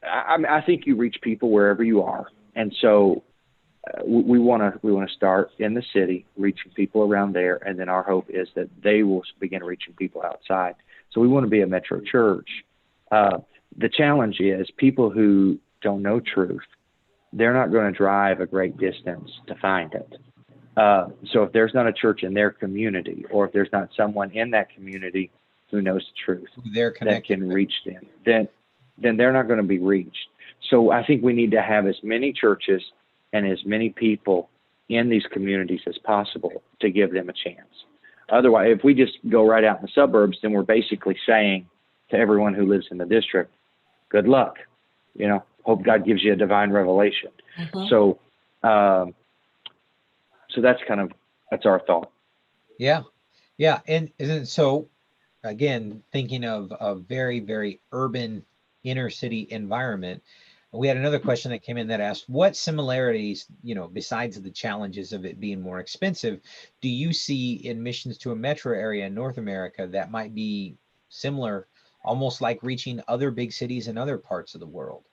I think you reach people wherever you are. And so we want to start in the city, reaching people around there. And then our hope is that they will begin reaching people outside. So we want to be a metro church. The challenge is people who don't know truth, they're not going to drive a great distance to find it. So if there's not a church in their community, or if there's not someone in that community who knows the truth that can reach them, then they're not going to be reached. So I think we need to have as many churches and as many people in these communities as possible to give them a chance. Otherwise, if we just go right out in the suburbs, then we're basically saying to everyone who lives in the district, good luck. You know, hope God gives you a divine revelation. So, so that's our thought. Yeah. And so, again, thinking of a very, very urban inner city environment, we had another question that came in that asked, what similarities, you know, besides the challenges of it being more expensive, do you see in missions to a metro area in North America that might be similar, almost like reaching other big cities in other parts of the world?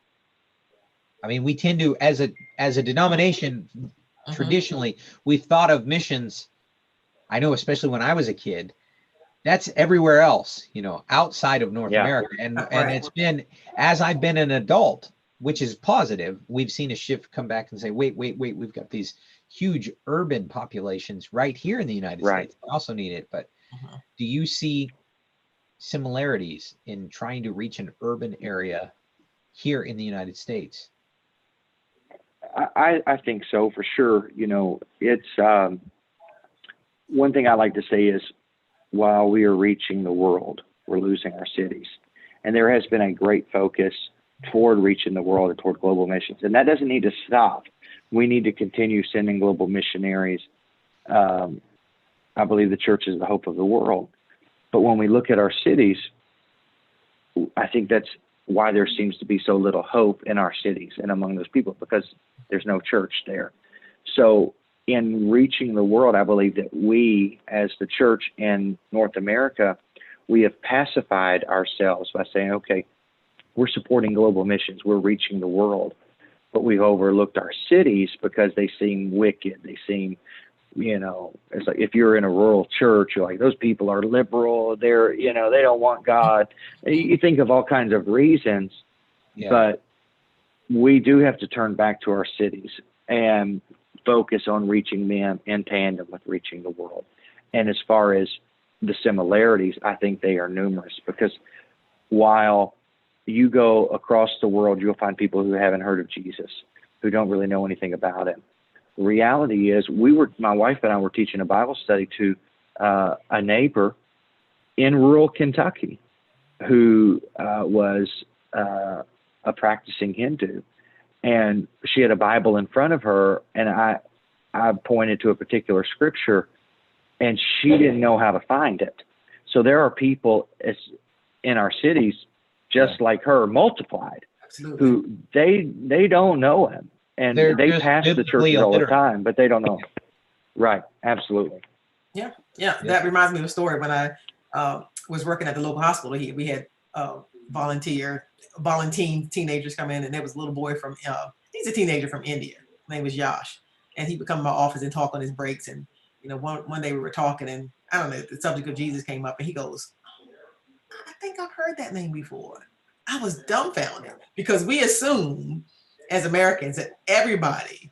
I mean, we tend to, as a denomination, traditionally, we've thought of missions, I know, especially when I was a kid, that's everywhere else, you know, outside of North America. And it's been, as I've been an adult, which is positive, we've seen a shift come back and say, wait, we've got these huge urban populations right here in the United States. We also need it. But do you see similarities in trying to reach an urban area here in the United States? I think so for sure. You know, it's one thing I like to say is while we are reaching the world, we're losing our cities. And there has been a great focus toward reaching the world and toward global missions. And that doesn't need to stop. We need to continue sending global missionaries. I believe the church is the hope of the world. But when we look at our cities, I think that's why there seems to be so little hope in our cities and among those people, because there's no church there. So in reaching the world, I believe that we, as the church in North America, we have pacified ourselves by saying, okay, we're supporting global missions, we're reaching the world, but we've overlooked our cities because they seem wicked. They seem, you know, it's like if you're in a rural church, you're like, those people are liberal. They're, you know, they don't want God. You think of all kinds of reasons, but we do have to turn back to our cities and focus on reaching them in tandem with reaching the world. And as far as the similarities, I think they are numerous, because while you go across the world, you'll find people who haven't heard of Jesus, who don't really know anything about him. The reality is, my wife and I were teaching a Bible study to a neighbor in rural Kentucky who was a practicing Hindu. And she had a Bible in front of her, and I pointed to a particular scripture, and she didn't know how to find it. So there are people in our cities just like her, multiplied, who they don't know him, and they pass the churches all the time, but they don't know him. Right, absolutely. Yeah. That reminds me of a story when I was working at the local hospital here. We had volunteer teenagers come in, and there was a little boy from he's a teenager from India. His name was Yash, and he would come to my office and talk on his breaks. And you know, one day we were talking, and I don't know, the subject of Jesus came up, and he goes, I think I've heard that name before. I was dumbfounded, because we assume as Americans that everybody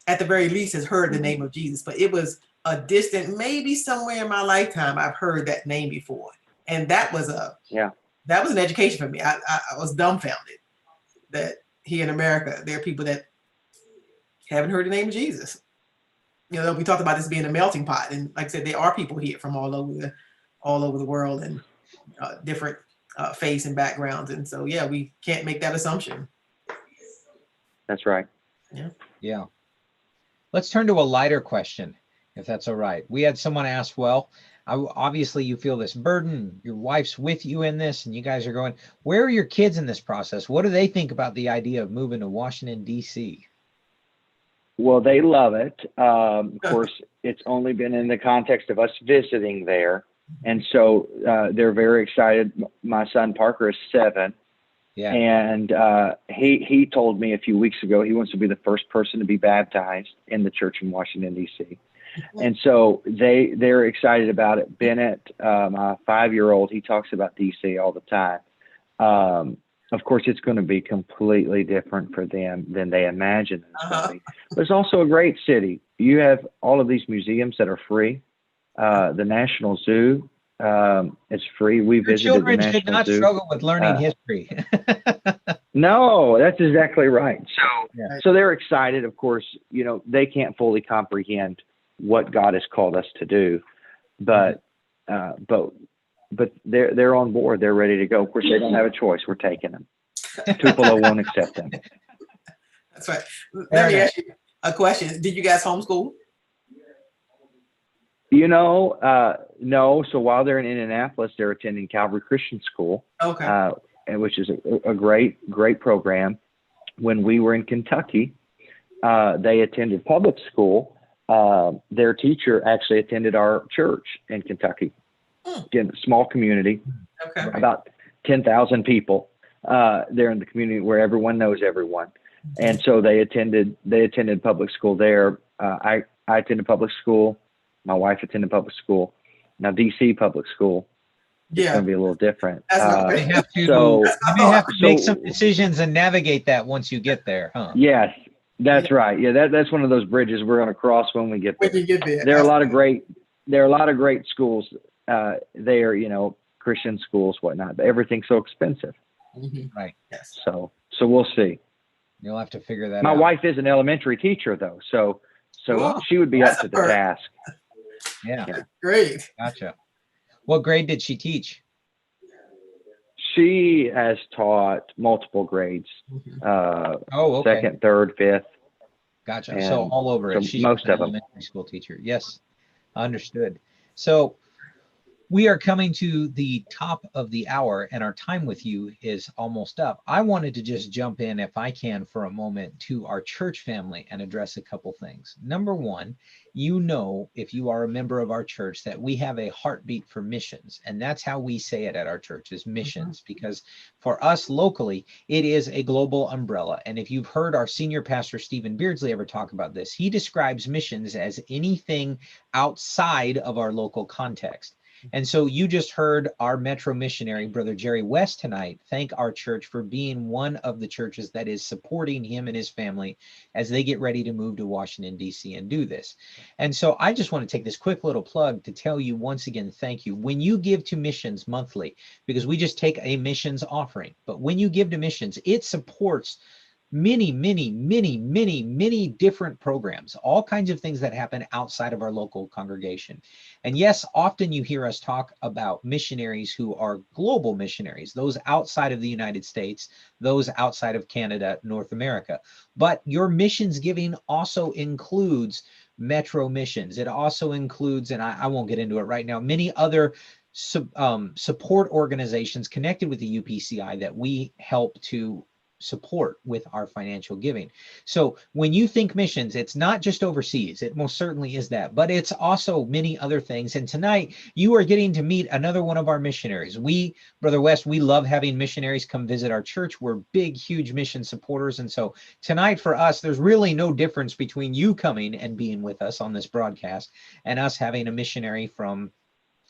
at the very least has heard the name of Jesus, but it was a distant, maybe somewhere in my lifetime I've heard that name before. And that was an education for me. I was dumbfounded that here in America, there are people that haven't heard the name of Jesus. You know, we talked about this being a melting pot, and like I said, there are people here from all over the world, and different faiths and backgrounds. And so, yeah, we can't make that assumption. That's right. Yeah. Let's turn to a lighter question, if that's all right. We had someone ask, well, obviously you feel this burden, your wife's with you in this, and you guys are going, where are your kids in this process? What do they think about the idea of moving to Washington, D.C.? Well, they love it. Of course, it's only been in the context of us visiting there. And so they're very excited. My son Parker is 7. Yeah. And he told me a few weeks ago he wants to be the first person to be baptized in the church in Washington, D.C. And so they're excited about it. Bennett, my 5-year-old, he talks about D.C. all the time. Of course, it's going to be completely different for them than they imagine it's going to be. But it's also a great city. You have all of these museums that are free. The National Zoo is free. We visited the National Zoo. Children should not struggle with learning history. No, that's exactly right. So they're excited. Of course, you know, they can't fully comprehend what God has called us to do, but they're on board. They're ready to go. Of course, they don't have a choice. We're taking them. Tupelo won't accept them. That's right. Let me ask you a question. Did you guys homeschool? You know, no. So while they're in Indianapolis, they're attending Calvary Christian School, which is a great program. When we were in Kentucky, they attended public school. Their teacher actually attended our church in Kentucky. Again, small community, about 10,000 people there in the community where everyone knows everyone. And so they attended public school there. I attended public school. My wife attended public school. Now DC public school is going to be a little different. They have to make some decisions and navigate that once you get there, huh? Yes, that's right. Yeah, that's one of those bridges we're going to cross when we get there. There are a lot of great schools there, you know, Christian schools, whatnot, but everything's so expensive. Right. Yes. So we'll see. You'll have to figure that My out. wife is an elementary teacher, though, so Wow, she would be up that's to a the perk. task. Yeah, Great. gotcha. What grade did she teach? She has taught multiple grades, Mhm. Oh, okay. second, third, fifth, Gotcha. So and all over so it. She's most an of them. elementary school teacher. Yes, understood. So we are coming to the top of the hour and our time with you is almost up. I wanted to just jump in, if I can, for a moment to our church family and address a couple things. Number one, you know, if you are a member of our church, that we have a heartbeat for missions. And that's how we say it at our church, is missions, because for us locally, it is a global umbrella. And if you've heard our senior pastor, Stephen Beardsley, ever talk about this, he describes missions as anything outside of our local context. And so you just heard our Metro missionary, Brother Jerry West, tonight thank our church for being one of the churches that is supporting him and his family as they get ready to move to Washington, D.C. and do this. And so I just want to take this quick little plug to tell you once again, thank you. When you give to missions monthly, because we just take a missions offering, but when you give to missions, it supports many different programs, all kinds of things that happen outside of our local congregation. And yes, often you hear us talk about missionaries who are global missionaries, those outside of the United States, those outside of Canada, North America. But your missions giving also includes Metro missions. It also includes, and I won't get into it right now, many other support organizations connected with the UPCI that we help to support with our financial giving. So when you think missions, it's not just overseas. It most certainly is that, but it's also many other things. And tonight you are getting to meet another one of our missionaries. We, Brother West, we love having missionaries come visit our church. We're big, huge mission supporters. And so tonight for us, there's really no difference between you coming and being with us on this broadcast and us having a missionary from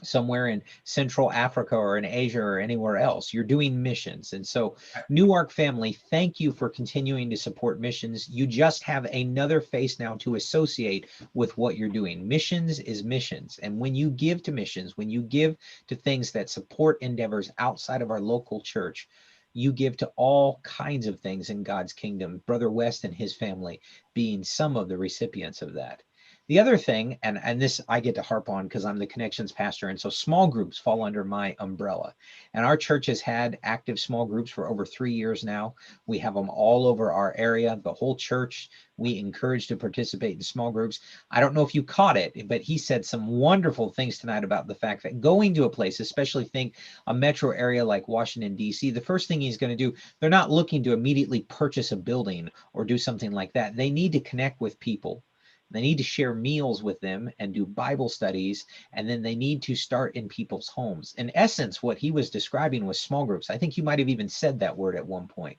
somewhere in Central Africa or in Asia or anywhere else. You're doing missions. And so Newark family, thank you for continuing to support missions. You just have another face now to associate with what you're doing. Missions is missions. And when you give to missions, when you give to things that support endeavors outside of our local church, you give to all kinds of things in God's kingdom. Brother West and his family being some of the recipients of that. The other thing, and this I get to harp on because I'm the connections pastor, and so small groups fall under my umbrella. And our church has had active small groups for over 3 years now. We have them all over our area, the whole church. We encourage to participate in small groups. I don't know if you caught it, but he said some wonderful things tonight about the fact that going to a place, especially think a metro area like Washington, D.C., the first thing he's going to do, they're not looking to immediately purchase a building or do something like that. They need to connect with people. They need to share meals with them and do Bible studies, and then they need to start in people's homes. In essence, what he was describing was small groups. I think you might have even said that word at one point.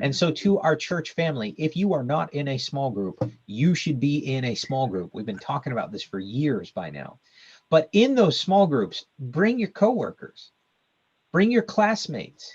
And so to our church family, if you are not in a small group, you should be in a small group. We've been talking about this for years by now. But in those small groups, bring your coworkers, bring your classmates,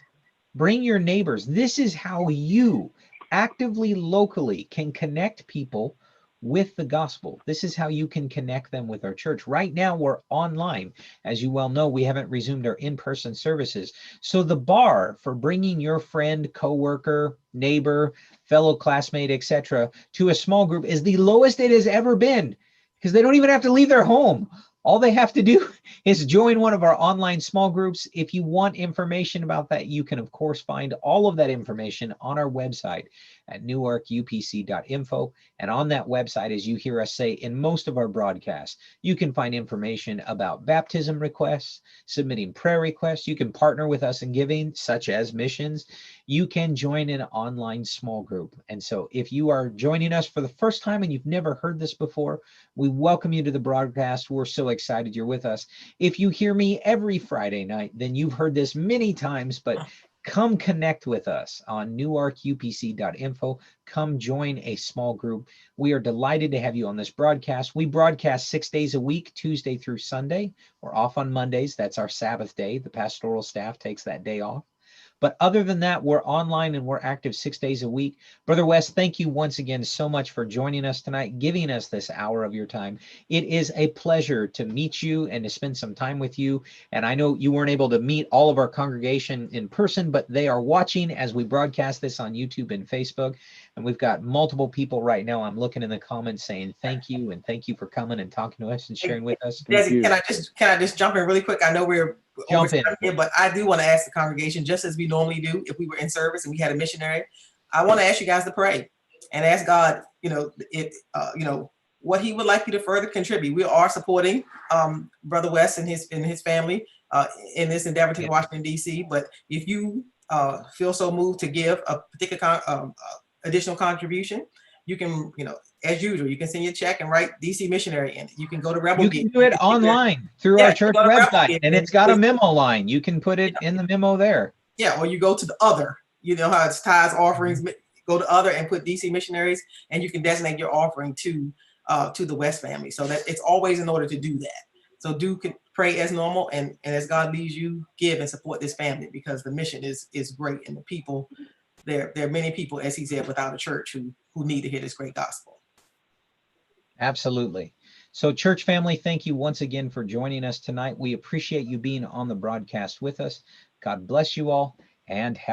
bring your neighbors. This is how you actively, locally can connect people with the gospel. This is how you can connect them with our church. Right now, we're online. As you well know, we haven't resumed our in-person services. So the bar for bringing your friend, coworker, neighbor, fellow classmate, etc., to a small group is the lowest it has ever been, because they don't even have to leave their home. All they have to do is join one of our online small groups. If you want information about that, you can, of course, find all of that information on our website at newarkupc.info. And on that website, as you hear us say in most of our broadcasts, you can find information about baptism requests, submitting prayer requests. You can partner with us in giving, such as missions. You can join an online small group. And so if you are joining us for the first time and you've never heard this before, we welcome you to the broadcast. We're so excited you're with us. If you hear me every Friday night, then you've heard this many times, but come connect with us on newarkupc.info. Come join a small group. We are delighted to have you on this broadcast. We broadcast 6 days a week, Tuesday through Sunday. We're off on Mondays. That's our Sabbath day. The pastoral staff takes that day off. But other than that, we're online and we're active 6 days a week. Brother Wes, thank you once again so much for joining us tonight, giving us this hour of your time. It is a pleasure to meet you and to spend some time with you. And I know you weren't able to meet all of our congregation in person, but they are watching as we broadcast this on YouTube and Facebook. And we've got multiple people right now. I'm looking in the comments saying thank you and thank you for coming and talking to us and sharing with us. Thank Desi, you. can I just jump in really quick? I know we're Jump over in. time here, but I do want to ask the congregation, just as we normally do, if we were in service and we had a missionary, I want to ask you guys to pray and ask God, what He would like you to further contribute. We are supporting Brother West and his family in this endeavor to Washington D.C. But if you feel so moved to give a particular additional contribution, you can, as usual, you can send your check and write DC Missionary in it. You can go to Rebel You Gate. can do it online through Yeah, our you church go to Rebel website, Gate and it's got a memo line. You can put it in the memo there. Yeah, or you go to the other, you know how it's tithes, offerings, go to other and put DC Missionaries, and you can designate your offering to the West family. So that it's always in order to do that. So pray as normal, and as God leads you, give and support this family, because the mission is great, and the people, there are many people, as he said, without a church who need to hear this great gospel. Absolutely. So church family, thank you once again for joining us tonight. We appreciate you being on the broadcast with us. God bless you all, and have